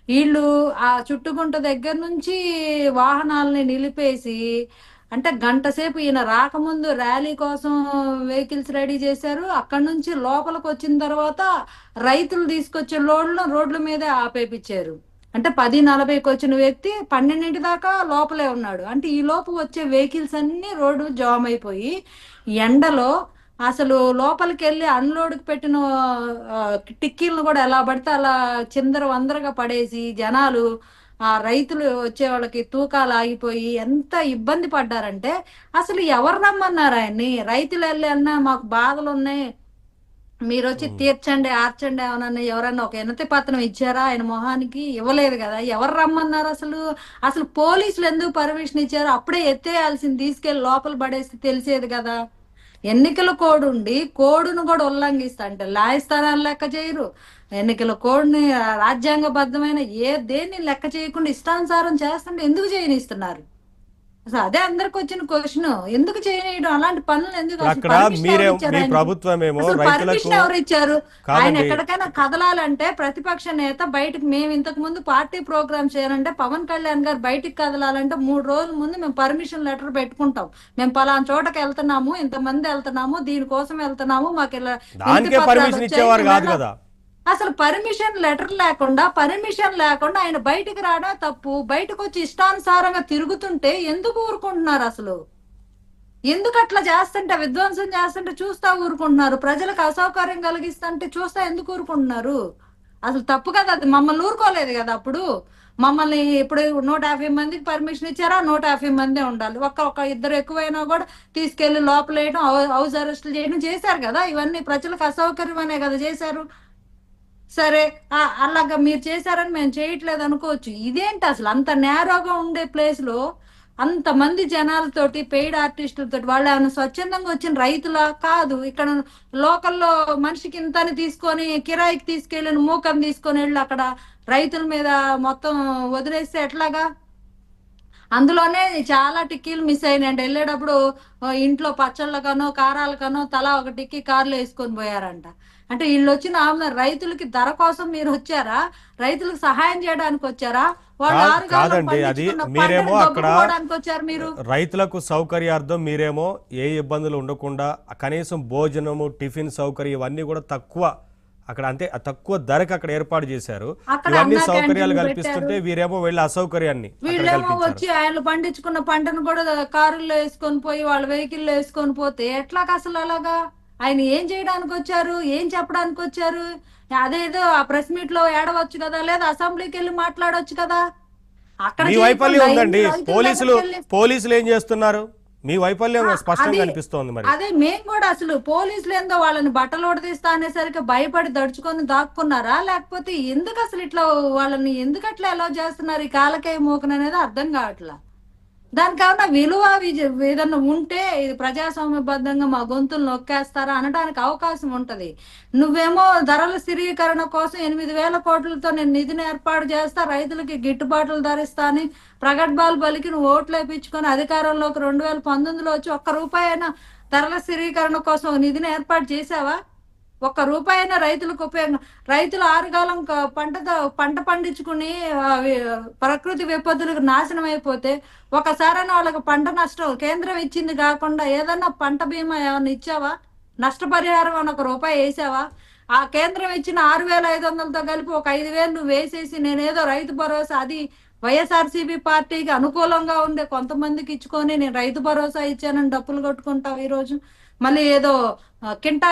వీళ్ళు ఆ చుట్టుగుంట దగ్గర నుంచి వాహనాలని నిలిపేసి, అంటే గంట సేపు ఈయన రాకముందు ర్యాలీ కోసం వెహికల్స్ రెడీ చేశారు. అక్కడి నుంచి లోపలికి వచ్చిన తర్వాత రైతులు తీసుకొచ్చే లోడ్లు రోడ్ల మీదే ఆపేపిచ్చారు. అంటే 10:40కి వచ్చిన వ్యక్తి 12 దాకా లోపలే ఉన్నాడు. అంటే ఈ లోపు వచ్చే వెహికల్స్ అన్ని రోడ్డు జామ్ అయిపోయి ఎండలో అసలు లోపలికి వెళ్ళి అన్లోడ్కి పెట్టిన ఆ, టిక్కీలను కూడా ఎలా పడితే అలా చిందర వందరగా పడేసి జనాలు, ఆ రైతులు వచ్చే వాళ్ళకి తూకాలు ఆగిపోయి ఎంత ఇబ్బంది పడ్డారంటే, అసలు ఎవరు రమ్మన్నారు ఆయన్ని? రైతులు వెళ్ళి అన్నా మాకు బాధలు ఉన్నాయి, మీరు వచ్చి ఉమ్. తీర్చండి ఆర్చండి ఏమన్నా ఎవరన్నా ఒక వినతి పత్రం ఇచ్చారా? ఆయన మొహానికి ఇవ్వలేదు కదా. ఎవరు రమ్మన్నారు అసలు? అసలు పోలీసులు ఎందుకు పర్మిషన్ ఇచ్చారు? అప్పుడే ఎత్తేయాల్సింది, తీసుకెళ్లి లోపల పడేస్తే తెలిసేది కదా. ఎన్నికల కోడ్ ఉండి కోడును కూడా ఉల్లంఘిస్తా అంటే న్యాయస్థానాలు లెక్క చేయరు. ఎన్నికల కోడ్ని రాజ్యాంగబద్ధమైన దేన్ని లెక్క చేయకుండా ఇష్టానుసారం చేస్తుంటే ఎందుకు చేయనిస్తున్నారు? అసలు అదే అందరికి వచ్చిన క్వశ్చన్, ఎందుకు చేయనీయడం అలాంటి పనులు? ఎందుకు ఇప్పుడు అసలు అక్కడ పర్మిషన్ ఎవరు మీరే ఇచ్చారు మీ ఆయనకి? ప్రభుత్వం ఏమో అసలు రైతులకు పర్మిషన్ ఎవరు ఇచ్చారు? ఆయన కాదండి. ఎక్కడికైనా కదలాలంటే ప్రతిపక్ష నేత బయటకు, మేము ఇంతకు ముందు పార్టీ ప్రోగ్రామ్ చేయాలంటే పవన్ కళ్యాణ్ గారు బయటికి కదలాలంటే 3 రోజుల ముందు మేము పర్మిషన్ లెటర్ పెట్టుకుంటాం. మేము పలానా చోటకి వెళ్తున్నాము, ఇంతమంది వెళ్తున్నాము, దీనికోసం వెళ్తున్నాము, మాకు ఇలా వినతి దానికే పత్రాలు పర్మిషన్ వచ్చాయి, ఇచ్చేవారు మేము కాదు వెళ్ళాం. కదా. అసలు పర్మిషన్ లేకుండా ఆయన బయటికి రావడం తప్పు. బయటకు వచ్చి ఇష్టానుసారంగా తిరుగుతుంటే ఎందుకు ఊరుకుంటున్నారు అసలు? ఎందుకు అట్లా చేస్తుంటే, విధ్వంసం చేస్తుంటే చూస్తా ఊరుకుంటున్నారు? ప్రజలకు అసౌకర్యం కలిగిస్తుంటే చూస్తా ఎందుకు ఊరుకుంటున్నారు? అసలు తప్పు కదా అది. మమ్మల్ని ఊరుకోలేదు కదా అప్పుడు. మమ్మల్ని ఇప్పుడు 150 మందికి పర్మిషన్ ఇచ్చారా? 150 మందే ఉండాలి. ఒక ఇద్దరు ఎక్కువైనా కూడా తీసుకెళ్లి లోపలేయడం, హౌస్ అరెస్టులు చేయడం చేశారు కదా. ఇవన్నీ ప్రజలకు అసౌకర్యం అనే కదా చేశారు. సరే, అలాగా మీరు చేశారని మేము చేయట్లేదు అనుకోవచ్చు. ఇదేంటి అసలు అంత నేరోగా ఉండే ప్లేస్ లో అంతమంది జనాలతోటి, పెయిడ్ ఆర్టిస్టులతోటి, వాళ్ళు ఏమైనా స్వచ్ఛందంగా వచ్చిన రైతులా? కాదు. ఇక్కడ లోకల్లో మనిషికి ఇంతని తీసుకొని కిరాయికి తీసుకెళ్ళిన మూకని తీసుకొని వెళ్ళి అక్కడ రైతుల మీద మొత్తం వదిలేస్తే ఎట్లాగా? అందులోనే చాలా టిక్కీలు మిస్ అయినాయండి. వెళ్ళేటప్పుడు ఇంట్లో పచ్చళ్ళకనో కారాలకనో తలా ఒక టిక్కీ కార్లో వేసుకొని పోయారంట. అంటే వీళ్ళు వచ్చిన రైతులకి ధర కోసం మీరు వచ్చారా? రైతులకు సహాయం చేయడానికి వచ్చారా? వాళ్ళు ఆరుగాలం కాదండి, అది పండించుకున్న పంటని మీరేమో అక్కడ దొబ్బుకోవడానికి వచ్చారు మీరు. రైతులకు సౌకర్యార్థం మీరేమో ఏ ఇబ్బందులు ఉండకుండా కనీసం భోజనము టిఫిన్ సౌకర్యం ఇవన్నీ కూడా తక్కువ అక్కడ, అంతే తక్కువ ధరకు అక్కడ ఏర్పాటు చేశారు. అక్కడ ఇవన్నీ అన్నా సౌకర్యాలు క్యాంటీన్ పెట్టారు. కల్పిస్తుంటే వీరేమో వెళ్ళి అసౌకర్యాన్ని అక్కడ వీళ్ళేమో కల్పించారు. వచ్చి ఆయన పండించుకున్న పంటను కూడా కారుల్లో వేసుకొని పోయి వాళ్ళ వెహికల్లో వేసుకొని పోతే ఎట్లాగా అసలు? అలాగా ఆయన ఏం చేయడానికి వచ్చారు? ఏం చెప్పడానికి వచ్చారు? అదేదో ఆ ప్రెస్ మీట్ లో ఏడవచ్చు కదా, లేదా అసెంబ్లీకి వెళ్ళి మాట్లాడవచ్చు కదా. అక్కడ మీ వైఫల్యం చేయకుండా ఉందండి. రైతుల పోలీసులు దగ్గరికి వెళ్ళి పోలీసులు ఏం చేస్తున్నారు? మీ వైఫల్యం అది స్పష్టంగా కనిపిస్తోంది మరి. అదే మేము కూడా అసలు పోలీసులు ఏందో వాళ్ళని బట్టలు ఉడదీస్తా అనేసరికి భయపడి దడుచుకొని దాక్కున్నారా? లేకపోతే ఎందుకు అసలు ఇట్లా వాళ్ళని ఎందుకు అట్లా ఎలా చేస్తున్నారు ఈ కాలకేయ మూకన అనేది అర్థం కావట్లా. దానికన్నా విలువ ఏదన్నా ఉంటే ఇది ప్రజాస్వామ్యబద్ధంగా మా గొంతులు నొక్కేస్తారా అనడానికి అవకాశం ఉంటది. నువ్వేమో ధరల స్థిరీకరణ కోసం 8,000 కోట్లతో నేను నిధిని ఏర్పాటు చేస్తా, రైతులకి గిట్టుబాట్లు ధరిస్తా అని ప్రగల్భాలు పలికి నువ్వు ఓట్లు వేయించుకొని అధికారంలోకి 2019లో వచ్చి ఒక్క రూపాయి అయినా ధరల స్థిరీకరణ కోసం ఒక నిధిని ఏర్పాటు చేసావా? ఒక్క రూపాయి అయినా రైతులకు ఉపయోగం? రైతులు ఆరుగాలం పంట పండించుకుని ప్రకృతి విపత్తులకు నాశనం అయిపోతే ఒకసారైనా వాళ్ళకి పంట నష్టం కేంద్రం ఇచ్చింది కాకుండా ఏదన్నా పంట బీమా ఏమన్నా ఇచ్చావా? నష్టపరిహారం అని ఒక రూపాయి వేసావా? ఆ కేంద్రం ఇచ్చిన 6,500తో కలిపి ఒక 5,000 నువ్వు వేసేసి నేనేదో రైతు భరోసా, అది వైఎస్ఆర్సీపీ పార్టీకి అనుకూలంగా ఉండే కొంతమందికి ఇచ్చుకొని నేను రైతు భరోసా ఇచ్చానని డప్పులు కొట్టుకుంటావు ఈ రోజు. మళ్ళీ ఏదో కింటా